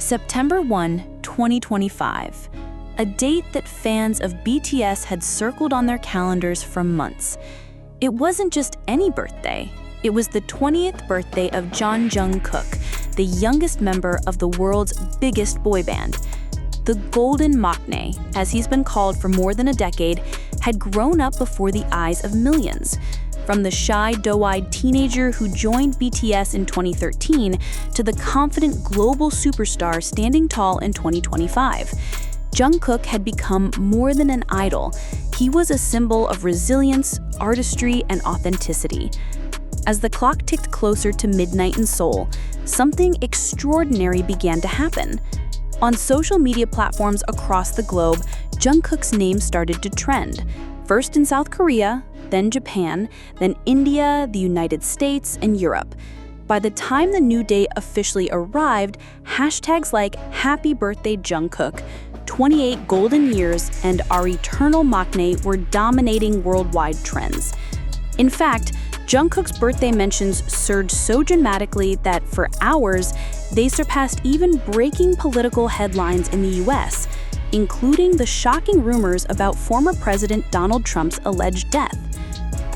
September 1, 2025, a date that fans of BTS had circled on their calendars for months. It wasn't just any birthday. It was the 20th birthday of Jungkook, the youngest member of the world's biggest boy band. The Golden Maknae, as he's been called for more than a decade, had grown up before the eyes of millions. From the shy, doe-eyed teenager who joined BTS in 2013 to the confident global superstar standing tall in 2025. Jungkook had become more than an idol. He was a symbol of resilience, artistry, and authenticity. As the clock ticked closer to midnight in Seoul, something extraordinary began to happen. On social media platforms across the globe, Jungkook's name started to trend, first in South Korea, then Japan, then India, the United States, and Europe. By the time the new day officially arrived, hashtags like Happy Birthday Jungkook, 28 Golden Years, and Our Eternal Maknae were dominating worldwide trends. In fact, Jungkook's birthday mentions surged so dramatically that for hours, they surpassed even breaking political headlines in the US, including the shocking rumors about former President Donald Trump's alleged death.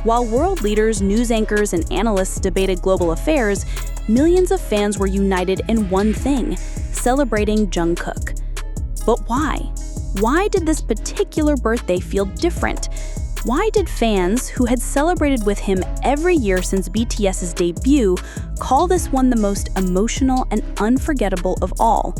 While world leaders, news anchors, and analysts debated global affairs, millions of fans were united in one thing: celebrating Jungkook. But why? Why did this particular birthday feel different? Why did fans, who had celebrated with him every year since BTS's debut, call this one the most emotional and unforgettable of all?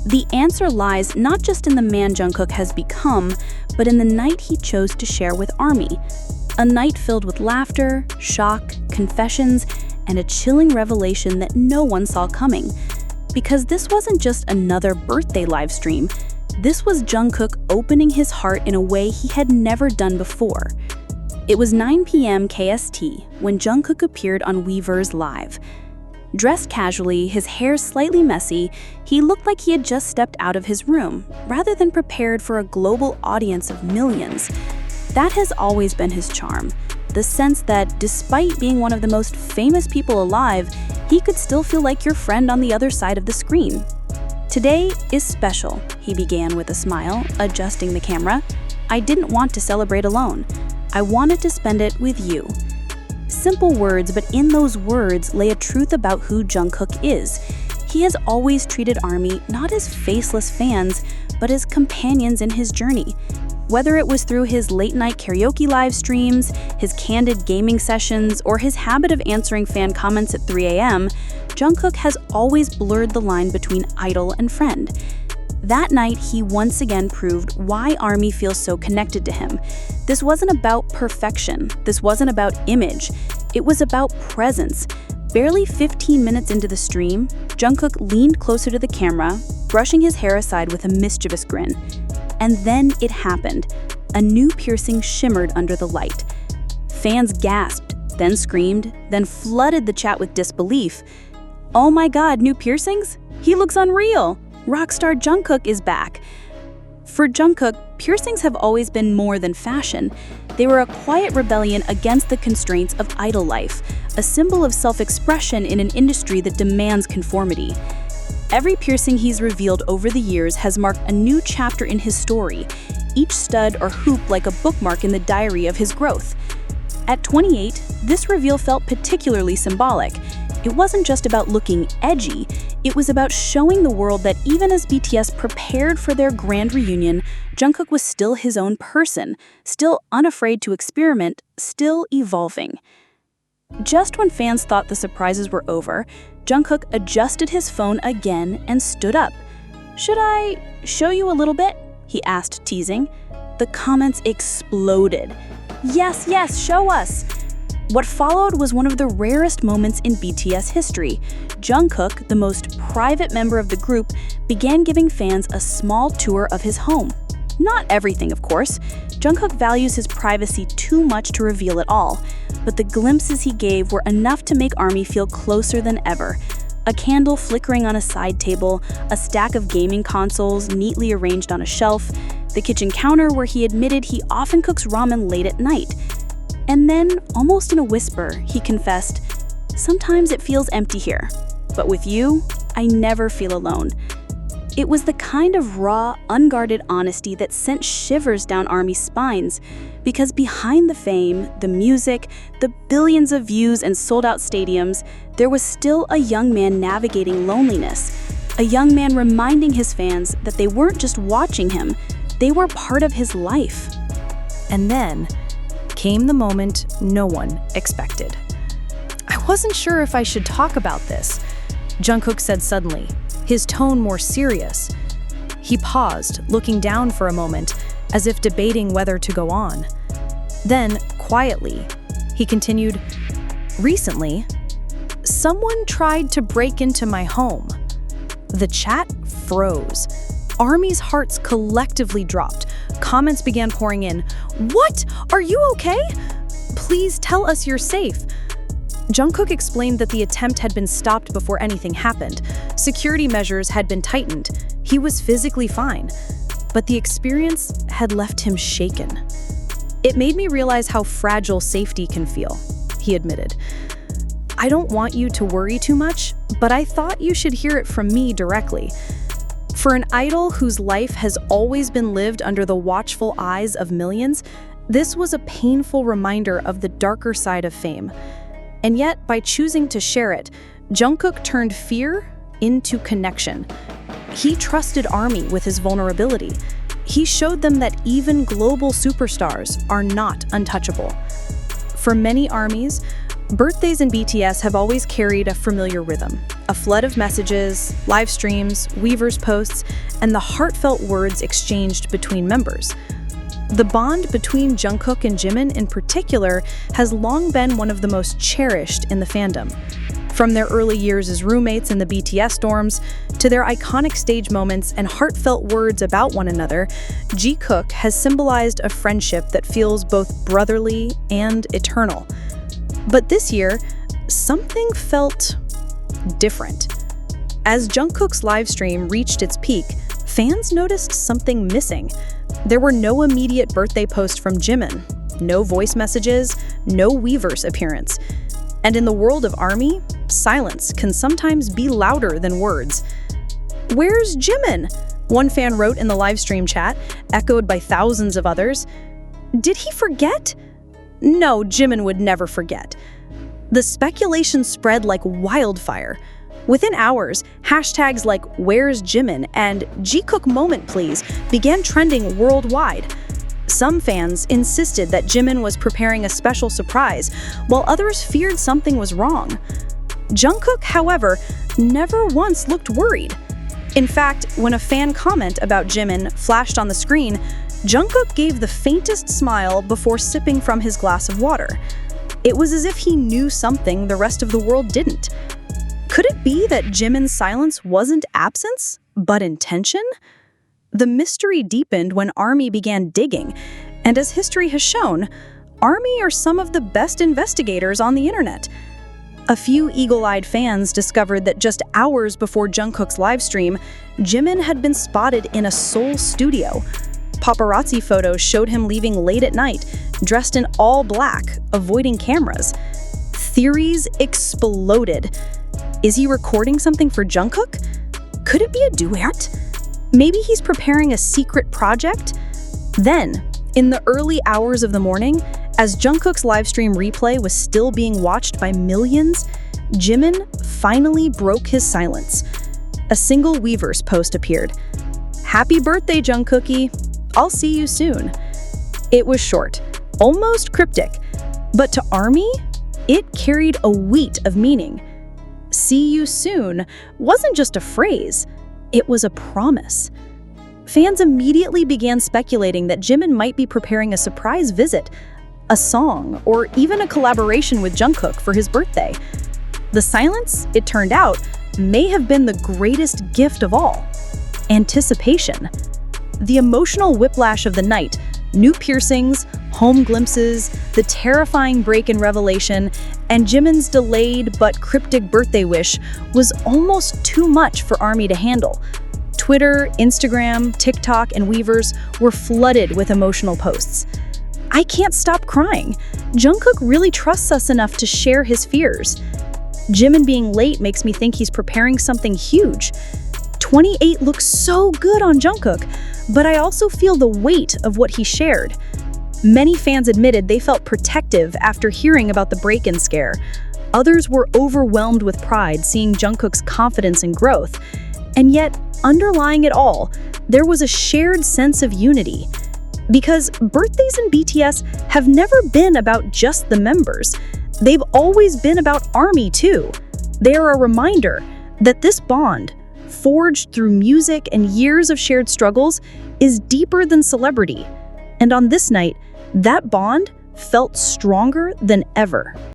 The answer lies not just in the man Jungkook has become, but in the night he chose to share with ARMY. A night filled with laughter, shock, confessions, and a chilling revelation that no one saw coming. Because this wasn't just another birthday livestream. This was Jungkook opening his heart in a way he had never done before. It was 9 p.m. KST when Jungkook appeared on Weverse Live. Dressed casually, his hair slightly messy, he looked like he had just stepped out of his room, rather than prepared for a global audience of millions. That has always been his charm, the sense that despite being one of the most famous people alive, he could still feel like your friend on the other side of the screen. "Today is special," he began with a smile, adjusting the camera. "I didn't want to celebrate alone. I wanted to spend it with you." Simple words, but in those words lay a truth about who Jungkook is. He has always treated ARMY not as faceless fans, but as companions in his journey. Whether it was through his late-night karaoke live streams, his candid gaming sessions, or his habit of answering fan comments at 3 a.m., Jungkook has always blurred the line between idol and friend. That night, he once again proved why ARMY feels so connected to him. This wasn't about perfection. This wasn't about image. It was about presence. Barely 15 minutes into the stream, Jungkook leaned closer to the camera, brushing his hair aside with a mischievous grin. And then it happened. A new piercing shimmered under the light. Fans gasped, then screamed, then flooded the chat with disbelief. "Oh my god, new piercings? He looks unreal! Rockstar Jungkook is back!" For Jungkook, piercings have always been more than fashion. They were a quiet rebellion against the constraints of idol life, a symbol of self-expression in an industry that demands conformity. Every piercing he's revealed over the years has marked a new chapter in his story, each stud or hoop like a bookmark in the diary of his growth. At 28, this reveal felt particularly symbolic. It wasn't just about looking edgy, it was about showing the world that even as BTS prepared for their grand reunion, Jungkook was still his own person, still unafraid to experiment, still evolving. Just when fans thought the surprises were over, Jungkook adjusted his phone again and stood up. "Should I show you a little bit?" he asked, teasing. The comments exploded. "Yes, yes, show us!" What followed was one of the rarest moments in BTS history. Jungkook, the most private member of the group, began giving fans a small tour of his home. Not everything, of course. Jungkook values his privacy too much to reveal it all, but the glimpses he gave were enough to make ARMY feel closer than ever. A candle flickering on a side table, a stack of gaming consoles neatly arranged on a shelf, the kitchen counter where he admitted he often cooks ramen late at night. And then, almost in a whisper, he confessed, "Sometimes it feels empty here, but with you, I never feel alone." It was the kind of raw, unguarded honesty that sent shivers down ARMY's spines, because behind the fame, the music, the billions of views and sold-out stadiums, there was still a young man navigating loneliness, a young man reminding his fans that they weren't just watching him, they were part of his life. And then came the moment no one expected. "I wasn't sure if I should talk about this," Jungkook said suddenly, his tone more serious. He paused, looking down for a moment, as if debating whether to go on. Then, quietly, he continued, "Recently, someone tried to break into my home." The chat froze. ARMY's hearts collectively dropped. Comments began pouring in. "What? Are you okay? Please tell us you're safe." Jungkook explained that the attempt had been stopped before anything happened. Security measures had been tightened. He was physically fine, but the experience had left him shaken. "It made me realize how fragile safety can feel," he admitted. "I don't want you to worry too much, but I thought you should hear it from me directly." For an idol whose life has always been lived under the watchful eyes of millions, this was a painful reminder of the darker side of fame. And yet, by choosing to share it, Jungkook turned fear into connection. He trusted ARMY with his vulnerability. He showed them that even global superstars are not untouchable. For many ARMYs, birthdays in BTS have always carried a familiar rhythm. A flood of messages, live streams, Weverse posts, and the heartfelt words exchanged between members. The bond between Jungkook and Jimin in particular has long been one of the most cherished in the fandom. From their early years as roommates in the BTS dorms to their iconic stage moments and heartfelt words about one another, Jungkook has symbolized a friendship that feels both brotherly and eternal. But this year, something felt different. As Jungkook's livestream reached its peak, fans noticed something missing. There were no immediate birthday posts from Jimin, no voice messages, no Weverse appearance. And in the world of ARMY, silence can sometimes be louder than words. "Where's Jimin?" one fan wrote in the livestream chat, echoed by thousands of others. "Did he forget?" No, Jimin would never forget. The speculation spread like wildfire. Within hours, hashtags like "Where's Jimin" and "Jungkook moment please" began trending worldwide. Some fans insisted that Jimin was preparing a special surprise, while others feared something was wrong. Jungkook, however, never once looked worried. In fact, when a fan comment about Jimin flashed on the screen, Jungkook gave the faintest smile before sipping from his glass of water. It was as if he knew something the rest of the world didn't. Could it be that Jimin's silence wasn't absence, but intention? The mystery deepened when ARMY began digging, and as history has shown, ARMY are some of the best investigators on the internet. A few eagle-eyed fans discovered that just hours before Jungkook's livestream, Jimin had been spotted in a Seoul studio. Paparazzi photos showed him leaving late at night, dressed in all black, avoiding cameras. Theories exploded. Is he recording something for Jungkook? Could it be a duet? Maybe he's preparing a secret project? Then, in the early hours of the morning, as Jungkook's livestream replay was still being watched by millions, Jimin finally broke his silence. A single Weverse post appeared. "Happy birthday, Jungkookie. I'll see you soon." It was short, almost cryptic, but to ARMY, it carried a weight of meaning. "See you soon" wasn't just a phrase, it was a promise. Fans immediately began speculating that Jimin might be preparing a surprise visit, a song, or even a collaboration with Jungkook for his birthday. The silence, it turned out, may have been the greatest gift of all: anticipation. The emotional whiplash of the night, new piercings, home glimpses, the terrifying break in revelation, and Jimin's delayed but cryptic birthday wish was almost too much for ARMY to handle. Twitter, Instagram, TikTok, and Weverse were flooded with emotional posts. "I can't stop crying. Jungkook really trusts us enough to share his fears. Jimin being late makes me think he's preparing something huge." 28 looks so good on Jungkook, but I also feel the weight of what he shared. Many fans admitted they felt protective after hearing about the break-in scare. Others were overwhelmed with pride seeing Jungkook's confidence and growth. And yet, underlying it all, there was a shared sense of unity. Because birthdays in BTS have never been about just the members. They've always been about ARMY too. They are a reminder that this bond, forged through music and years of shared struggles, is deeper than celebrity. And on this night, that bond felt stronger than ever.